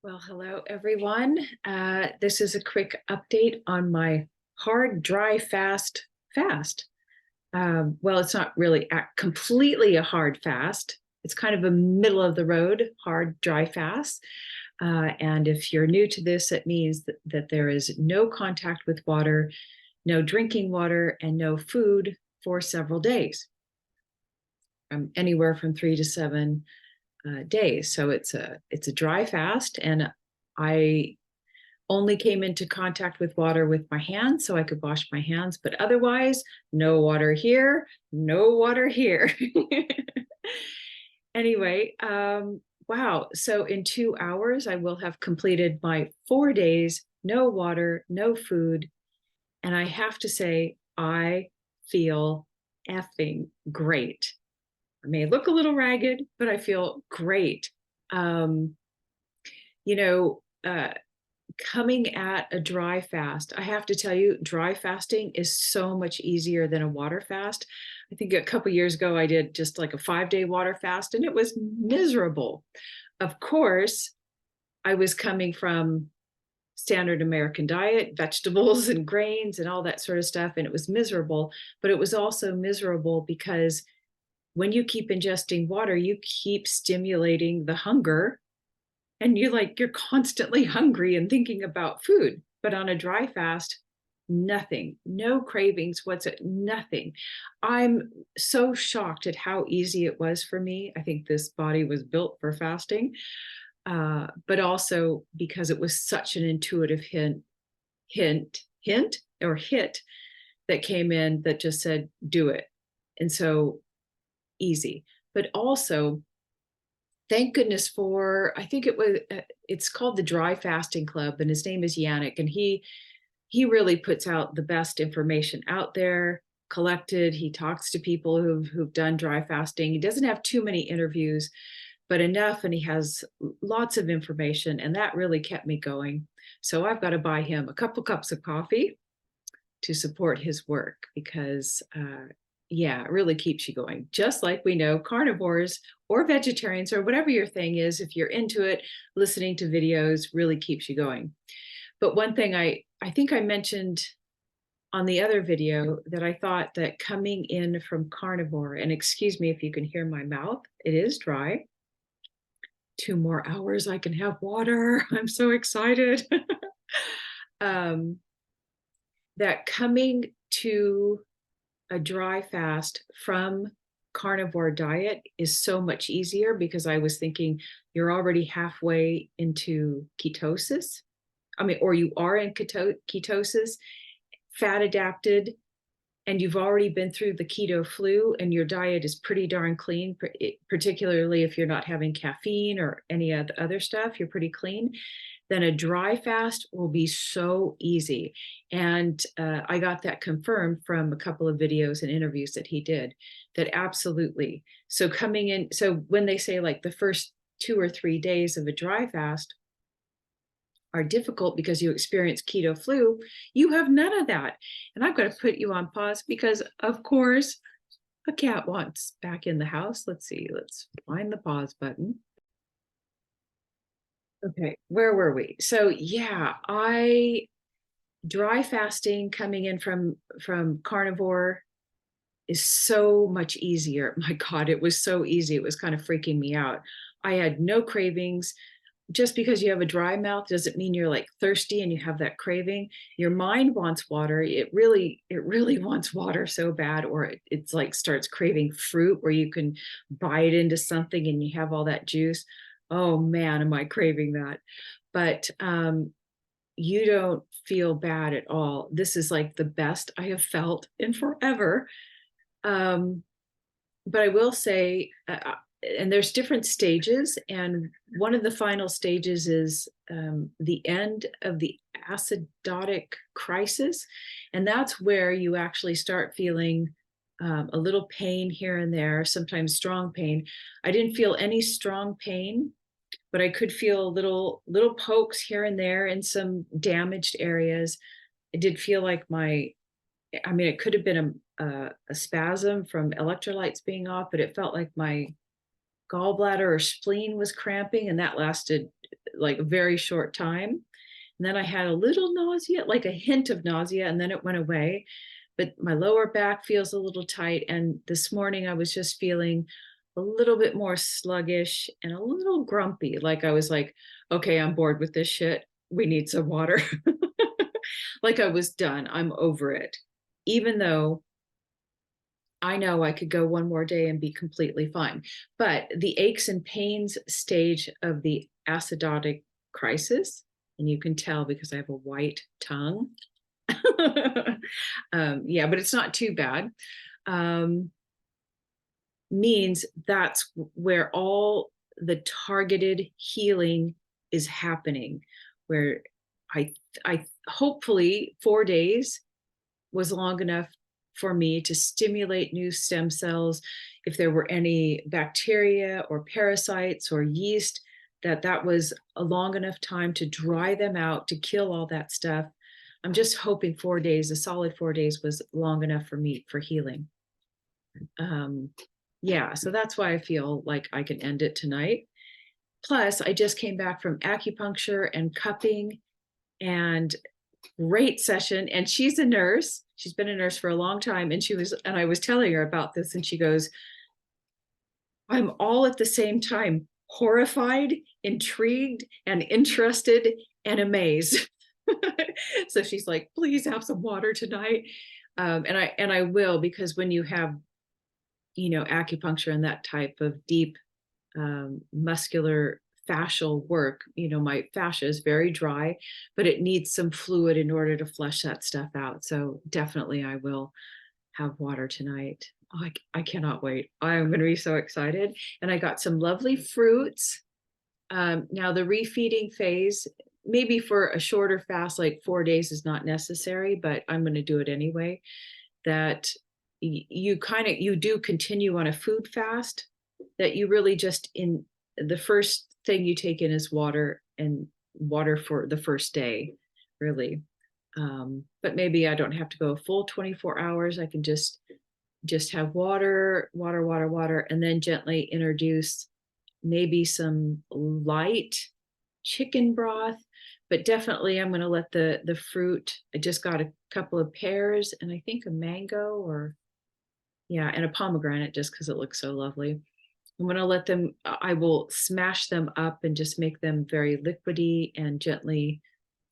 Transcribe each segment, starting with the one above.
Well, hello everyone. This is a quick update on my hard, dry, fast. Well, it's not really completely a hard fast. It's kind of a middle of the road, hard, dry fast. And if you're new to this, it means that there is no contact with water, no drinking water, and no food for several days, anywhere from 3 to 7 days. So it's a dry fast, and I only came into contact with water with my hands so I could wash my hands, but otherwise, no water here, no water here. Anyway, wow. So in 2 hours, I will have completed my 4 days, no water, no food. And I have to say, I feel effing great. I may look a little ragged, but I feel great. Um, you know, coming at a dry fast, I have to tell you, dry fasting is so much easier than a water fast. I think a couple years ago, I did just like a 5 day water fast, and it was miserable. Of course, I was coming from standard American diet, vegetables and grains and all that sort of stuff, and it was miserable. But it was also miserable because when you keep ingesting water, you keep stimulating the hunger, and you're constantly hungry and thinking about food. But on a dry fast, nothing, no cravings, nothing. I'm so shocked at how easy it was for me. I think this body was built for fasting, but also because it was such an intuitive hint or hit that came in that just said, do it. And so easy. But also, thank goodness for, I think it's called the Dry Fasting Club, and his name is Yannick, and he really puts out the best information out there, collected. He talks to people who've done dry fasting. He doesn't have too many interviews, but enough, and he has lots of information, and that really kept me going. So I've got to buy him a couple cups of coffee to support his work, because yeah, it really keeps you going. Just like we know carnivores or vegetarians or whatever your thing is, if you're into it, listening to videos really keeps you going. But one thing I think I mentioned on the other video, that I thought that coming in from carnivore, and excuse me if you can hear my mouth, it is dry. 2 more hours, I can have water. I'm so excited. um, that coming to a dry fast from carnivore diet is so much easier, because I was thinking you're already halfway into ketosis. I mean, or you are in ketosis, fat adapted, and you've already been through the keto flu, and your diet is pretty darn clean, particularly if you're not having caffeine or any other stuff, you're pretty clean. Then a dry fast will be so easy. And I got that confirmed from a couple of videos and interviews that he did, that absolutely. So coming in, so when they say like the first 2 or 3 days of a dry fast are difficult because you experience keto flu, you have none of that. And I've got to put you on pause because, of course, a cat wants back in the house. Let's see, let's find the pause button. Okay, where were we? So yeah, I dry fasting coming in from carnivore is so much easier. My God, it was so easy. It was kind of freaking me out. I had no cravings. Just because you have a dry mouth doesn't mean you're like thirsty and you have that craving. Your mind wants water. It really wants water so bad, or it's like starts craving fruit where you can bite into something and you have all that juice. Oh man, am I craving that. But you don't feel bad at all. This is like the best I have felt in forever. Um, but I will say, and there's different stages, and one of the final stages is the end of the acidotic crisis, and that's where you actually start feeling a little pain here and there, sometimes strong pain. I didn't feel any strong pain, but I could feel little pokes here and there in some damaged areas. It did feel like I mean, it could have been a spasm from electrolytes being off, but it felt like my gallbladder or spleen was cramping, and that lasted like a very short time. And then I had a little nausea, like a hint of nausea, and then it went away. But my lower back feels a little tight. And this morning I was just feeling a little bit more sluggish and a little grumpy. Like I was like, okay, I'm bored with this shit. We need some water. Like I was done. I'm over it. Even though I know I could go one more day and be completely fine. But the aches and pains stage of the acidotic crisis, and you can tell because I have a white tongue. Yeah, but it's not too bad. Um, Means that's where all the targeted healing is happening, where I hopefully 4 days was long enough for me to stimulate new stem cells. If there were any bacteria or parasites or yeast, that was a long enough time to dry them out, to kill all that stuff. I'm just hoping 4 days, a solid 4 days, was long enough for me for healing. Yeah, so that's why I feel like I can end it tonight. Plus, I just came back from acupuncture and cupping, and great session. And she's a nurse. She's been a nurse for a long time. And I was telling her about this, and she goes, I'm all at the same time horrified, intrigued, and interested and amazed. So she's like, please have some water tonight. And I will, because when you have, acupuncture and that type of deep muscular fascial work, my fascia is very dry, but it needs some fluid in order to flush that stuff out. So definitely I will have water tonight. Oh, I cannot wait. I'm going to be so excited. And I got some lovely fruits. Now the refeeding phase, maybe for a shorter fast, like 4 days is not necessary, but I'm going to do it anyway. That you do continue on a food fast, that you really just, in the first thing you take in is water, and water for the first day, really. But maybe I don't have to go a full 24 hours. I can just have water, water, water, water, and then gently introduce maybe some light chicken broth. But definitely I'm going to let the fruit. I just got a couple of pears and I think a mango, or yeah, and a pomegranate, just because it looks so lovely. I'm going to let them, I will smash them up and just make them very liquidy and gently,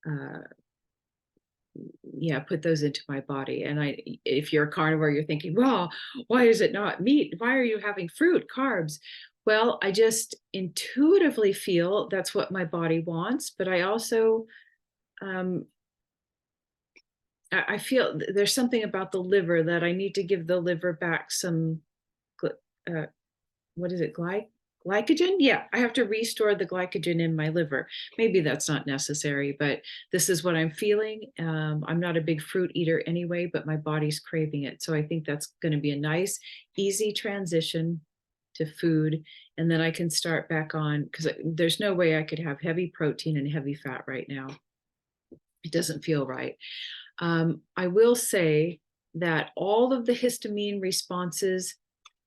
uh, yeah, put those into my body. And if you're a carnivore, you're thinking, well, why is it not meat? Why are you having fruit, carbs? Well, I just intuitively feel that's what my body wants. But I also, um, I feel there's something about the liver that I need to give the liver back some, uh, what is it, glycogen? Yeah, I have to restore the glycogen in my liver. Maybe that's not necessary, but this is what I'm feeling. I'm not a big fruit eater anyway, but my body's craving it. So I think that's going to be a nice, easy transition to food. And then I can start back on, because there's no way I could have heavy protein and heavy fat right now. It doesn't feel right. I will say that all of the histamine responses,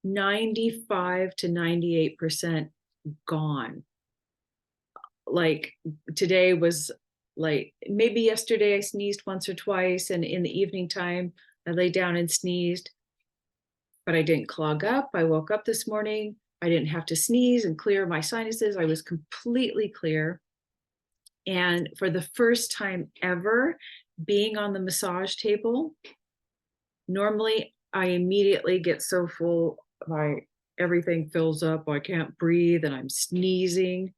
95 to 98% gone. Like today was like, maybe yesterday I sneezed once or twice, and in the evening time I lay down and sneezed, but I didn't clog up. I woke up this morning, I didn't have to sneeze and clear my sinuses. I was completely clear. And for the first time ever, being on the massage table, normally I immediately get so full, everything fills up, I can't breathe, and I'm sneezing.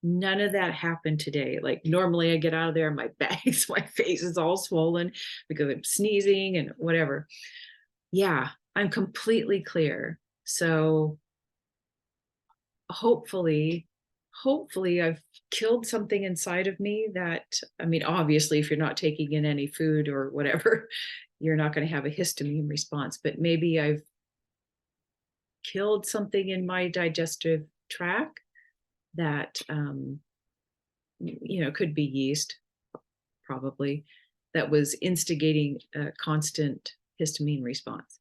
None of that happened today. Like normally I get out of there, my bags, my face is all swollen because I'm sneezing and whatever. Yeah, I'm completely clear. So hopefully I've killed something inside of me that, I mean, obviously if you're not taking in any food or whatever, you're not going to have a histamine response, but maybe I've killed something in my digestive tract that, could be yeast, probably, that was instigating a constant histamine response.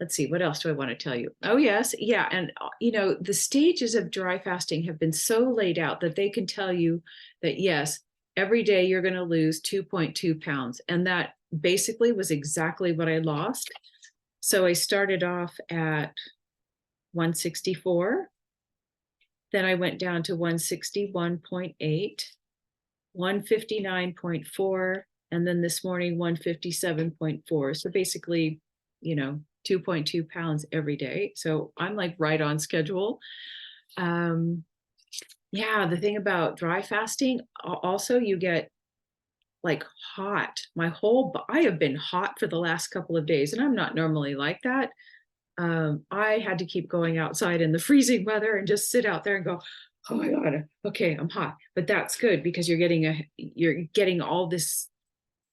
let's see, what else do I want to tell you? Oh, yes. Yeah. And, the stages of dry fasting have been so laid out that they can tell you that, yes, every day you're going to lose 2.2 pounds. And that basically was exactly what I lost. So I started off at 164. Then I went down to 161.8, 159.4, and then this morning 157.4. So basically, 2.2 pounds every day. So I'm like right on schedule. Um, yeah, the thing about dry fasting, also you get like hot. I have been hot for the last couple of days, and I'm not normally like that. I had to keep going outside in the freezing weather and just sit out there and go, oh my God, okay, I'm hot. But that's good because you're getting all this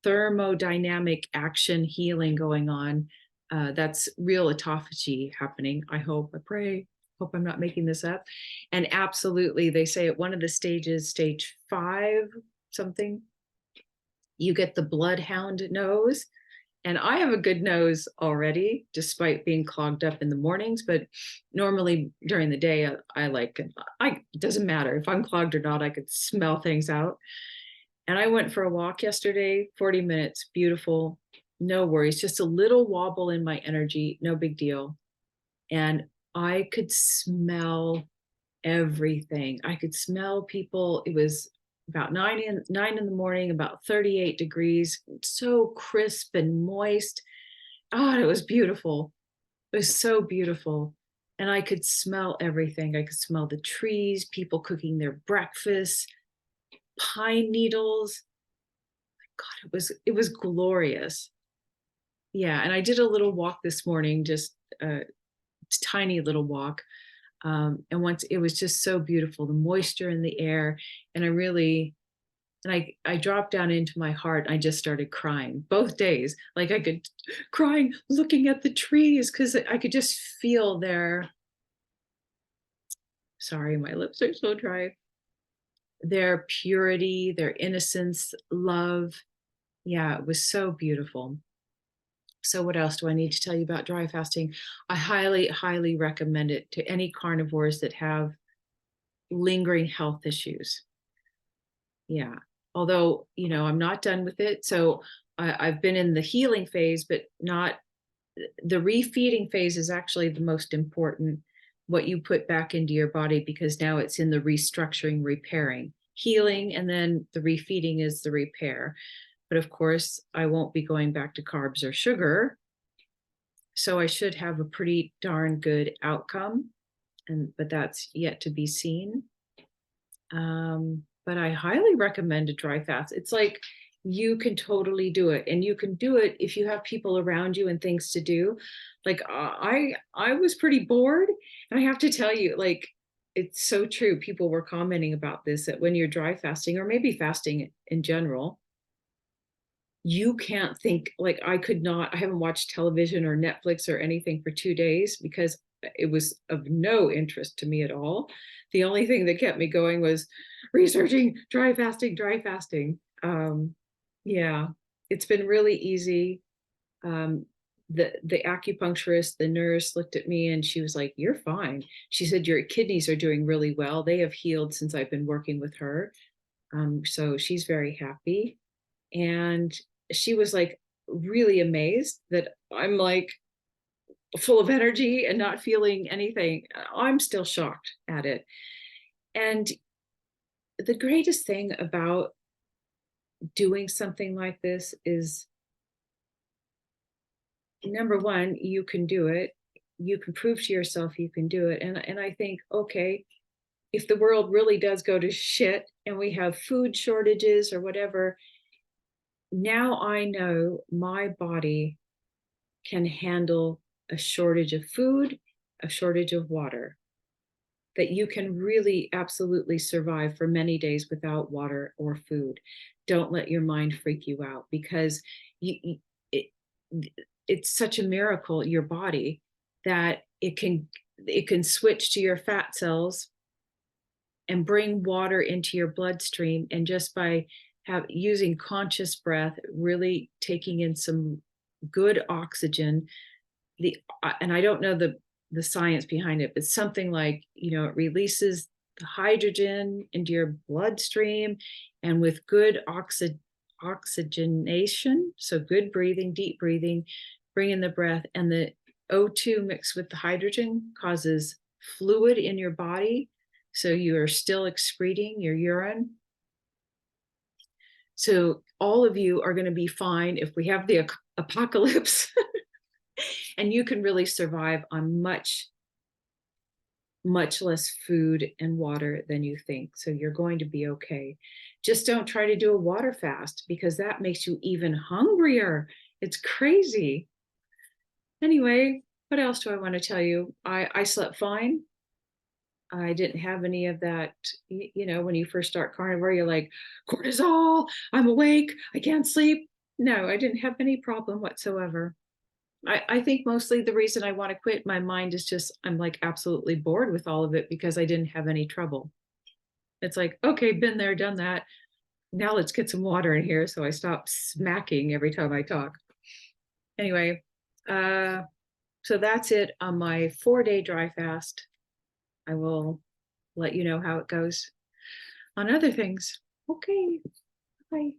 thermodynamic action healing going on. That's real autophagy happening. I hope, I pray, hope I'm not making this up. And absolutely, they say at one of the stages, stage 5, something, you get the bloodhound nose. And I have a good nose already, despite being clogged up in the mornings. But normally during the day, it doesn't matter if I'm clogged or not, I could smell things out. And I went for a walk yesterday, 40 minutes, beautiful, no worries, just a little wobble in my energy, no big deal. And I could smell everything. I could smell people. It was about 9 in the morning, about 38 degrees, so crisp and moist. Oh, it was beautiful. It was so beautiful. And I could smell everything. I could smell the trees, people cooking their breakfast, pine needles. God, it was glorious. Yeah, and I did a little walk this morning, just a tiny little walk. And once it was just so beautiful, the moisture in the air. And I dropped down into my heart. I just started crying both days. Like I could crying, looking at the trees because I could just feel sorry, my lips are so dry, their purity, their innocence, love. Yeah, it was so beautiful. So what else do I need to tell you about dry fasting? I highly, highly recommend it to any carnivores that have lingering health issues. Yeah. Although, I'm not done with it. So I've been in the healing phase, but not the refeeding phase is actually the most important, what you put back into your body, because now it's in the restructuring, repairing, healing, and then the refeeding is the repair. But of course, I won't be going back to carbs or sugar. So I should have a pretty darn good outcome. But that's yet to be seen. But I highly recommend a dry fast. It's like you can totally do it, and you can do it if you have people around you and things to do. Like I was pretty bored, and I have to tell you, like, it's so true. People were commenting about this, that when you're dry fasting, or maybe fasting in general, you can't think. Like, I haven't watched television or Netflix or anything for 2 days because it was of no interest to me at all. The only thing that kept me going was researching dry fasting, dry fasting. Yeah, it's been really easy. Um, the acupuncturist, the nurse looked at me and she was like, "You're fine." She said, "Your kidneys are doing really well. They have healed since I've been working with her." So she's very happy. And she was like really amazed that I'm like full of energy and not feeling anything. I'm still shocked at it. And the greatest thing about doing something like this is, number one, you can do it. You can prove to yourself you can do it. And I think, okay, if the world really does go to shit and we have food shortages or whatever, now I know my body can handle a shortage of food, a shortage of water, that you can really absolutely survive for many days without water or food. Don't let your mind freak you out, because it, it's such a miracle, your body, that it can switch to your fat cells and bring water into your bloodstream. And just by using conscious breath, really taking in some good oxygen, and I don't know the science behind it, but something like, it releases the hydrogen into your bloodstream, and with good oxygenation, so good breathing, deep breathing, bring in the breath, and the O2 mixed with the hydrogen causes fluid in your body, so you are still excreting your urine. So all of you are going to be fine if we have the apocalypse. And you can really survive on much less food and water than you think. So you're going to be okay. Just don't try to do a water fast, because that makes you even hungrier. It's crazy. Anyway, what else do I want to tell you? I slept fine. I didn't have any of that. When you first start carnivore, you're like, cortisol, I'm awake, I can't sleep. No, I didn't have any problem whatsoever. I think mostly the reason I want to quit my mind is just I'm like absolutely bored with all of it, because I didn't have any trouble. It's like, okay, been there, done that. Now let's get some water in here. So I stop smacking every time I talk. Anyway, so that's it on my 4-day dry fast. I will let you know how it goes on other things. Okay, bye.